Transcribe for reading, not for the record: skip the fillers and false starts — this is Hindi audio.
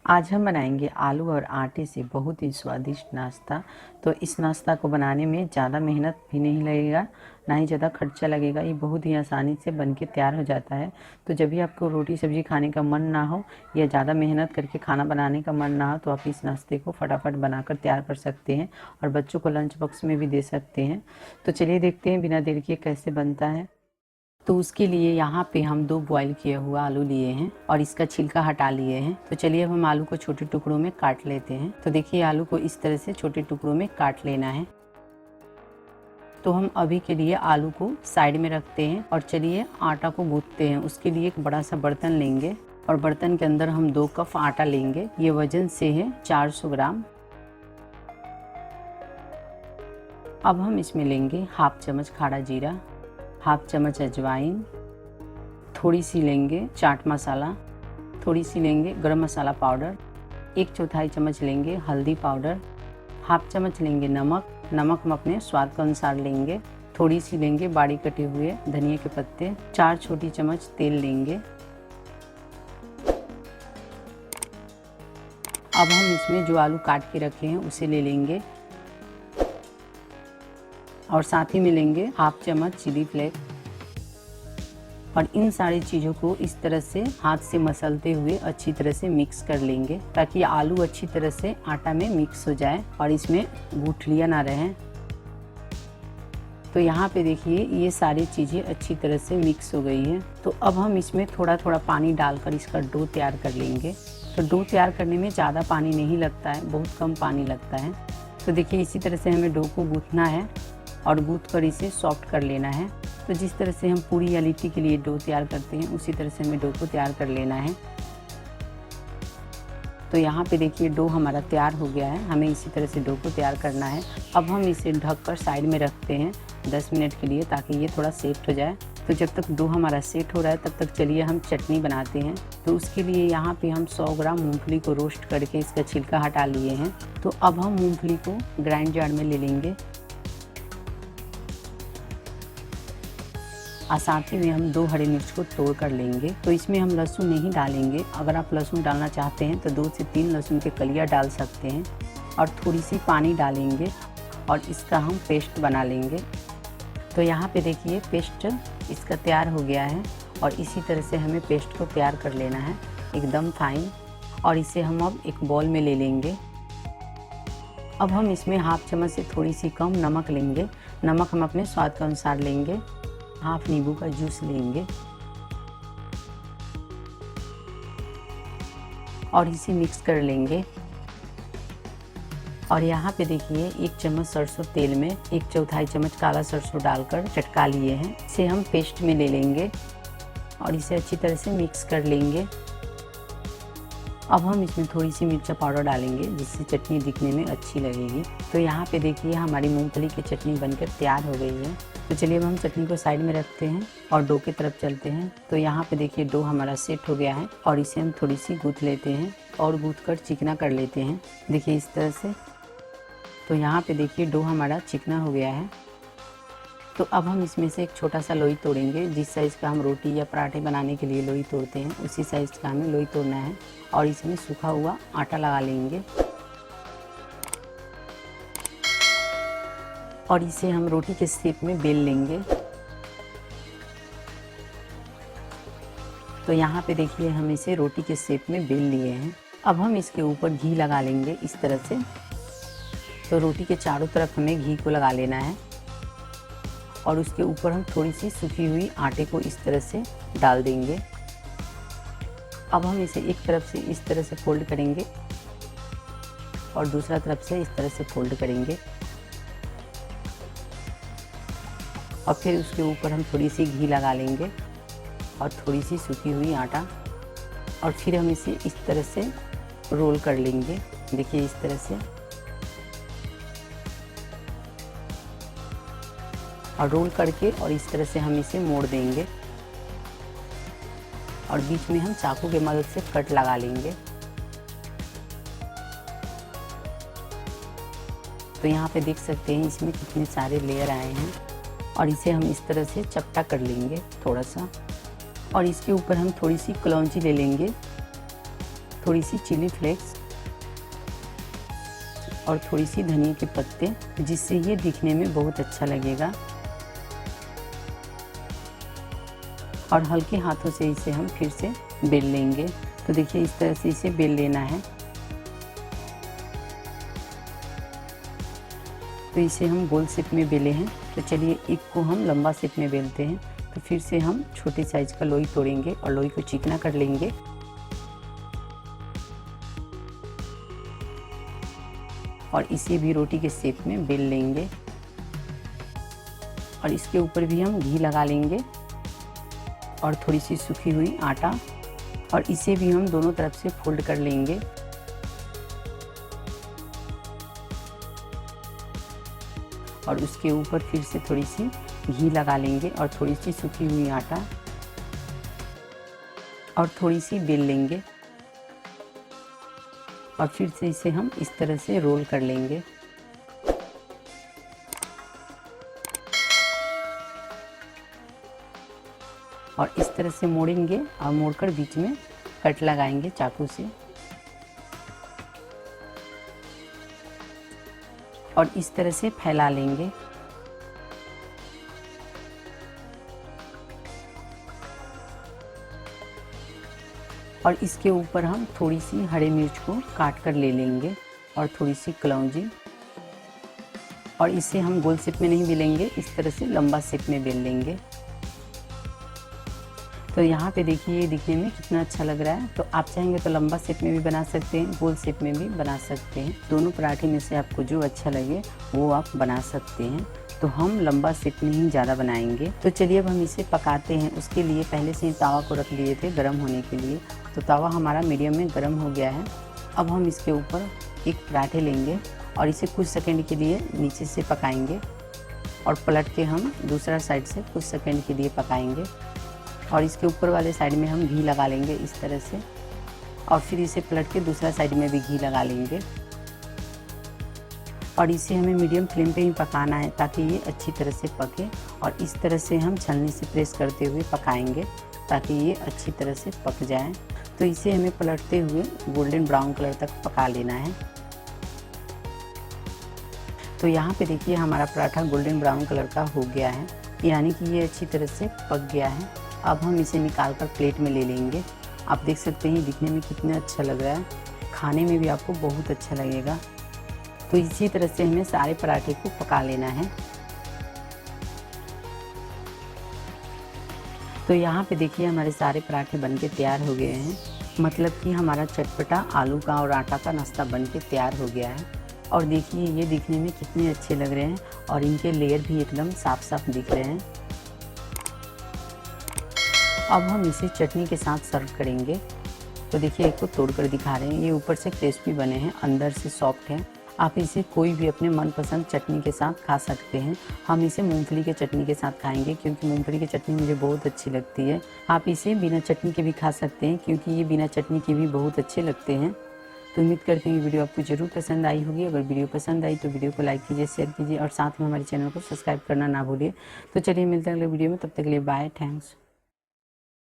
आज हम बनाएंगे आलू और आटे से बहुत ही स्वादिष्ट नाश्ता। तो इस नाश्ता को बनाने में ज़्यादा मेहनत भी नहीं लगेगा, ना ही ज़्यादा खर्चा लगेगा। ये बहुत ही आसानी से बनके तैयार हो जाता है। तो जब भी आपको रोटी सब्जी खाने का मन ना हो या ज़्यादा मेहनत करके खाना बनाने का मन ना हो तो आप इस नाश्ते को फटाफट बनाकर तैयार कर सकते हैं और बच्चों को लंच बॉक्स में भी दे सकते हैं। तो चलिए देखते हैं बिना देर किए कैसे बनता है। तो उसके लिए यहाँ पे हम 2 बॉईल किया हुआ आलू लिए हैं और इसका छिलका हटा लिए हैं। तो चलिए अब हम आलू को छोटे टुकड़ों में काट लेते हैं। तो देखिए आलू को इस तरह से छोटे टुकड़ों में काट लेना है। तो हम अभी के लिए आलू को साइड में रखते हैं और चलिए आटा को गूंथते हैं। उसके लिए एक बड़ा सा बर्तन लेंगे और बर्तन के अंदर हम 2 कप आटा लेंगे। ये वजन से है 400 ग्राम। अब हम इसमें लेंगे हाफ चम्मच खाड़ा जीरा, हाफ चम्मच अजवाइन, थोड़ी सी लेंगे चाट मसाला, थोड़ी सी लेंगे गरम मसाला पाउडर, 1/4 चम्मच लेंगे हल्दी पाउडर, हाफ चम्मच लेंगे नमक। नमक हम अपने स्वाद के अनुसार लेंगे। थोड़ी सी लेंगे बारीक कटे हुए धनिया के पत्ते, 4 छोटी चम्मच तेल लेंगे। अब हम इसमें जो आलू काट के रखे हैं उसे ले लेंगे और साथ ही में लेंगे हाफ चम्मच चिली फ्लेक्स और इन सारी चीज़ों को इस तरह से हाथ से मसलते हुए अच्छी तरह से मिक्स कर लेंगे ताकि आलू अच्छी तरह से आटा में मिक्स हो जाए और इसमें गुठलियाँ ना रहें। तो यहाँ पे देखिए ये सारी चीज़ें अच्छी तरह से मिक्स हो गई है। तो अब हम इसमें थोड़ा थोड़ा पानी डालकर इसका डो तैयार कर लेंगे। तो डो तैयार करने में ज़्यादा पानी नहीं लगता है, बहुत कम पानी लगता है। तो देखिए इसी तरह से हमें डो को गूँथना है और गूँथ कर इसे सॉफ्ट कर लेना है। तो जिस तरह से हम पूरी या लिट्टी के लिए डो तैयार करते हैं उसी तरह से हमें डो को तैयार कर लेना है। तो यहाँ पे देखिए डो हमारा तैयार हो गया है। हमें इसी तरह से डो को तैयार करना है। अब हम इसे ढककर साइड में रखते हैं 10 मिनट के लिए ताकि ये थोड़ा सेट हो जाए। तो जब तक डो हमारा सेट हो रहा है तब तक चलिए हम चटनी बनाते हैं। तो उसके लिए यहाँ पे हम 100 ग्राम मूंगफली को रोस्ट करके इसका छिलका हटा लिए हैं। तो अब हम मूंगफली को ग्राइंड जार में ले लेंगे और साथ ही में हम 2 हरी मिर्च को तोड़ कर लेंगे। तो इसमें हम लहसुन नहीं डालेंगे। अगर आप लहसुन डालना चाहते हैं तो 2 से 3 लहसुन के कलियां डाल सकते हैं और थोड़ी सी पानी डालेंगे और इसका हम पेस्ट बना लेंगे। तो यहाँ पे देखिए पेस्ट इसका तैयार हो गया है और इसी तरह से हमें पेस्ट को तैयार कर लेना है एकदम फाइन। और इसे हम अब एक बॉल में ले लेंगे। अब हम इसमें हाफ चम्मच से थोड़ी सी कम नमक लेंगे। नमक हम अपने स्वाद के अनुसार लेंगे। हाफ नींबू का जूस लेंगे और इसे मिक्स कर लेंगे। और यहाँ पे देखिए 1 चम्मच सरसों तेल में 1/4 चम्मच काला सरसों डालकर चटका लिए हैं। इसे हम पेस्ट में ले लेंगे और इसे अच्छी तरह से मिक्स कर लेंगे। अब हम इसमें थोड़ी सी मिर्चा पाउडर डालेंगे जिससे चटनी दिखने में अच्छी लगेगी। तो यहाँ पे देखिए हमारी मूंगफली की चटनी बनकर तैयार हो गई है। तो चलिए अब हम चटनी को साइड में रखते हैं और डो की तरफ चलते हैं। तो यहाँ पे देखिए डो हमारा सेट हो गया है और इसे हम थोड़ी सी गूँथ लेते हैं और गूँथ कर चिकना कर लेते हैं। देखिए इस तरह से। तो यहाँ पे देखिए डो हमारा चिकना हो गया है। तो अब हम इसमें से एक छोटा सा लोई तोड़ेंगे। जिस साइज़ का हम रोटी या पराठे बनाने के लिए लोई तोड़ते हैं उसी साइज़ का हमें लोई तोड़ना है और इसमें सूखा हुआ आटा लगा लेंगे और इसे हम रोटी के शेप में बेल लेंगे। तो यहाँ पे देखिए हम इसे रोटी के शेप में बेल लिए हैं। अब हम इसके ऊपर घी लगा लेंगे इस तरह से। तो रोटी के चारों तरफ हमें घी को लगा लेना है और उसके ऊपर हम थोड़ी सी सूखी हुई आटे को इस तरह से डाल देंगे। अब हम इसे एक तरफ से इस तरह से फोल्ड करेंगे और दूसरा तरफ से इस तरह से फोल्ड करेंगे और फिर उसके ऊपर हम थोड़ी सी घी लगा लेंगे और थोड़ी सी सूखी हुई आटा और फिर हम इसे इस तरह से रोल कर लेंगे। देखिए इस तरह से। और रोल करके और इस तरह से हम इसे मोड़ देंगे और बीच में हम चाकू की मदद से कट लगा लेंगे। तो यहाँ पे देख सकते हैं इसमें कितने सारे लेयर आए हैं और इसे हम इस तरह से चपटा कर लेंगे थोड़ा सा और इसके ऊपर हम थोड़ी सी कलौंजी ले लेंगे। थोड़ी सी चिली फ्लेक्स और थोड़ी सी धनिया के पत्ते, जिससे ये दिखने में बहुत अच्छा लगेगा। और हल्के हाथों से इसे हम फिर से बेल लेंगे। तो देखिए इस तरह से इसे बेल लेना है। तो इसे हम गोल शेप में बेले हैं। तो चलिए एक को हम लंबा शेप में बेलते हैं। तो फिर से हम छोटे साइज का लोई तोड़ेंगे और लोई को चिकना कर लेंगे। और इसे भी रोटी के शेप में बेल लेंगे। और इसके ऊपर भी हम घी लगा लेंगे और थोड़ी सी सूखी हुई आटा, और इसे भी हम दोनों तरफ से फोल्ड कर लेंगे। और उसके ऊपर फिर से थोड़ी सी घी लगा लेंगे और थोड़ी सी सूखी हुई आटा और थोड़ी सी बेल लेंगे। और फिर से इसे हम इस तरह से रोल कर लेंगे। और इस तरह से मोड़ेंगे और मोड़कर बीच में कट लगाएंगे चाकू से। और इस तरह से फैला लेंगे। और इसके ऊपर हम थोड़ी सी हरी मिर्च को काट कर ले लेंगे और थोड़ी सी कलौंजी। और इसे हम गोल शेप में नहीं बेलेंगे, इस तरह से लंबा शेप में बेल लेंगे। तो यहाँ पे देखिए ये दिखने में कितना अच्छा लग रहा है। तो आप चाहेंगे तो लंबा शेप में भी बना सकते हैं, गोल शेप में भी बना सकते हैं। दोनों पराठे में से आपको जो अच्छा लगे वो आप बना सकते हैं। तो हम लंबा शेप में ही ज़्यादा बनाएंगे। तो चलिए अब हम इसे पकाते हैं। उसके लिए पहले से ही तवा को रख लिए थे गर्म होने के लिए। तो तवा हमारा मीडियम में गर्म हो गया है। अब हम इसके ऊपर एक पराठे लेंगे और इसे कुछ सेकंड के लिए नीचे से पकाएंगे और पलट के हम दूसरा साइड से कुछ सेकंड के लिए पकाएंगे। और इसके ऊपर वाले साइड में हम घी लगा लेंगे इस तरह से, और फिर इसे पलट के दूसरा साइड में भी घी लगा लेंगे। और इसे हमें मीडियम फ्लेम पे ही पकाना है ताकि ये अच्छी तरह से पके। और इस तरह से हम छलनी से प्रेस करते हुए पकाएंगे ताकि ये अच्छी तरह से पक जाए। तो इसे हमें पलटते हुए गोल्डन ब्राउन कलर तक पका लेना है। तो यहाँ पे देखिए हमारा पराठा गोल्डन ब्राउन कलर का हो गया है, यानी कि ये अच्छी तरह से पक गया है। अब हम इसे निकाल कर प्लेट में ले लेंगे। आप देख सकते हैं दिखने में कितना अच्छा लग रहा है, खाने में भी आपको बहुत अच्छा लगेगा। तो इसी तरह से हमें सारे पराठे को पका लेना है। तो यहाँ पे देखिए हमारे सारे पराठे बनके तैयार हो गए हैं। मतलब कि हमारा चटपटा आलू का और आटा का नाश्ता बनके तैयार हो गया है। और देखिए ये दिखने में कितने अच्छे लग रहे हैं और इनके लेयर भी एकदम साफ साफ दिख रहे हैं। अब हम इसे चटनी के साथ सर्व करेंगे। तो देखिए एक को तोड़कर दिखा रहे हैं, ये ऊपर से क्रिस्पी बने हैं, अंदर से सॉफ्ट हैं। आप इसे कोई भी अपने मनपसंद चटनी के साथ खा सकते हैं। हम इसे मूंगफली के चटनी के साथ खाएंगे क्योंकि मूंगफली की चटनी मुझे बहुत अच्छी लगती है। आप इसे बिना चटनी के भी खा सकते हैं क्योंकि ये बिना चटनी के भी बहुत अच्छे लगते हैं। तो उम्मीद करते हैं वीडियो आपको ज़रूर पसंद आई होगी। अगर वीडियो पसंद आई तो वीडियो को लाइक कीजिए, शेयर कीजिए और साथ में हमारे चैनल को सब्सक्राइब करना ना भूलिए। तो चलिए मिलते हैं अगले वीडियो में, तब तक के लिए बाय, थैंक्स।